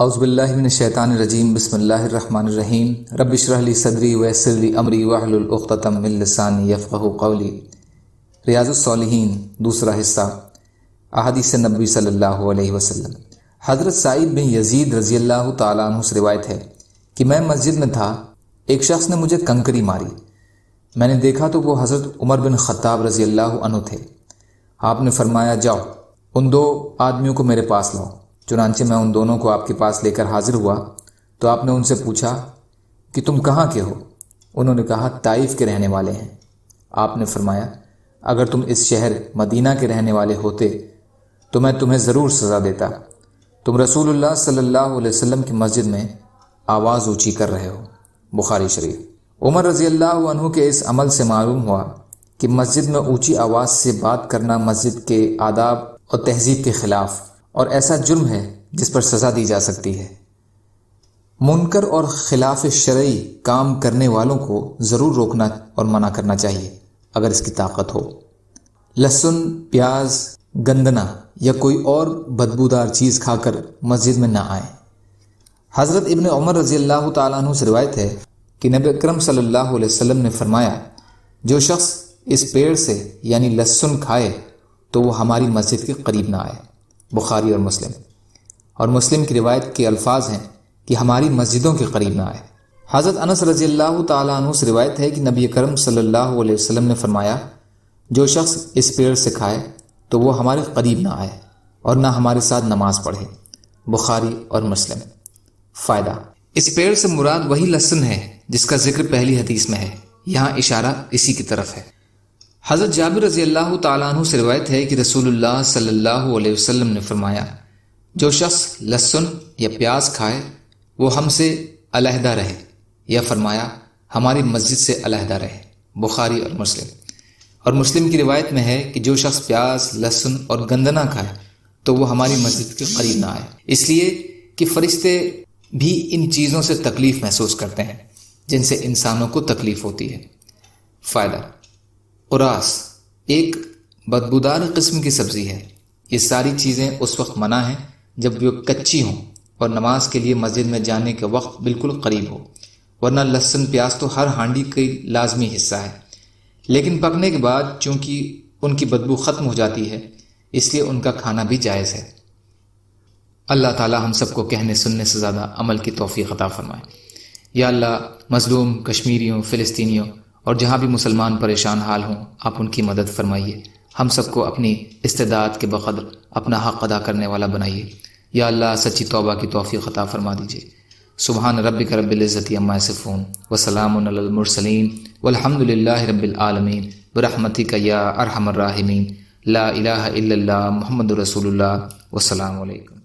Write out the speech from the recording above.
اعوذ باللہ من الشیطان الرجیم بسم اللہ الرحمن الرحیم رب اشرح لی صدری ویسر لی امری واحلل عقدۃ من لسانی یفقہوا قولی۔ ریاض الصالحین دوسرا حصہ، احادیث نبوی صلی اللہ علیہ وسلم۔ حضرت سعید بن یزید رضی اللہ تعالیٰ عنہ سے روایت ہے کہ میں مسجد میں تھا، ایک شخص نے مجھے کنکری ماری۔ میں نے دیکھا تو وہ حضرت عمر بن خطاب رضی اللہ عنہ تھے۔ آپ نے فرمایا، جاؤ ان دو آدمیوں کو میرے پاس لاؤ۔ چنانچہ میں ان دونوں کو آپ کے پاس لے کر حاضر ہوا تو آپ نے ان سے پوچھا کہ تم کہاں کے ہو؟ انہوں نے کہا طائف کے رہنے والے ہیں۔ آپ نے فرمایا، اگر تم اس شہر مدینہ کے رہنے والے ہوتے تو میں تمہیں ضرور سزا دیتا۔ تم رسول اللہ صلی اللہ علیہ وسلم کی مسجد میں آواز اونچی کر رہے ہو۔ بخاری شریف۔ عمر رضی اللہ عنہ کے اس عمل سے معلوم ہوا کہ مسجد میں اونچی آواز سے بات کرنا مسجد کے آداب اور تہذیب کے خلاف اور ایسا جرم ہے جس پر سزا دی جا سکتی ہے۔ منکر اور خلاف شرعی کام کرنے والوں کو ضرور روکنا اور منع کرنا چاہیے اگر اس کی طاقت ہو۔ لہسن، پیاز، گندنا یا کوئی اور بدبودار چیز کھا کر مسجد میں نہ آئیں۔ حضرت ابن عمر رضی اللہ تعالیٰ عنہ سے روایت ہے کہ نبی اکرم صلی اللہ علیہ وسلم نے فرمایا، جو شخص اس پیڑ سے یعنی لہسن کھائے تو وہ ہماری مسجد کے قریب نہ آئے۔ بخاری اور مسلم کی روایت کے الفاظ ہیں کہ ہماری مسجدوں کے قریب نہ آئے۔ حضرت انس رضی اللہ تعالیٰ عنہ سے روایت ہے کہ نبی اکرم صلی اللہ علیہ وسلم نے فرمایا، جو شخص اس پیڑ سے کھائے تو وہ ہمارے قریب نہ آئے اور نہ ہمارے ساتھ نماز پڑھے۔ بخاری اور مسلم۔ فائدہ: اس پیڑ سے مراد وہی لہسن ہے جس کا ذکر پہلی حدیث میں ہے، یہاں اشارہ اسی کی طرف ہے۔ حضرت جابر رضی اللہ تعالیٰ عنہ سے روایت ہے کہ رسول اللہ صلی اللہ علیہ وسلم نے فرمایا، جو شخص لہسن یا پیاز کھائے وہ ہم سے علیحدہ رہے، یا فرمایا ہماری مسجد سے علیحدہ رہے۔ بخاری اور مسلم کی روایت میں ہے کہ جو شخص پیاز، لہسن اور گندنا کھائے تو وہ ہماری مسجد کے قریب نہ آئے، اس لیے کہ فرشتے بھی ان چیزوں سے تکلیف محسوس کرتے ہیں جن سے انسانوں کو تکلیف ہوتی ہے۔ فائدہ: قراص ایک بدبودار قسم کی سبزی ہے۔ یہ ساری چیزیں اس وقت منع ہیں جب وہ کچی ہوں اور نماز کے لیے مسجد میں جانے کے وقت بالکل قریب ہو، ورنہ لہسن پیاز تو ہر ہانڈی کا لازمی حصہ ہے، لیکن پکنے کے بعد چونکہ ان کی بدبو ختم ہو جاتی ہے اس لیے ان کا کھانا بھی جائز ہے۔ اللہ تعالی ہم سب کو کہنے سننے سے زیادہ عمل کی توفیق عطا فرمائے۔ یا اللہ، مظلوم کشمیریوں، فلسطینیوں اور جہاں بھی مسلمان پریشان حال ہوں، آپ ان کی مدد فرمائیے۔ ہم سب کو اپنی استعداد کے بقدر اپنا حق ادا کرنے والا بنائیے۔ یا اللہ، سچی توبہ کی توفیق عطا فرما دیجیے۔ سبحان ربک رب العزت عما یصفون وسلام علی المرسلین والحمد للہ رب العالمین برحمتک یا ارحم الراحمین۔ لا الہ الا اللہ محمد رسول اللہ۔ والسلام علیکم۔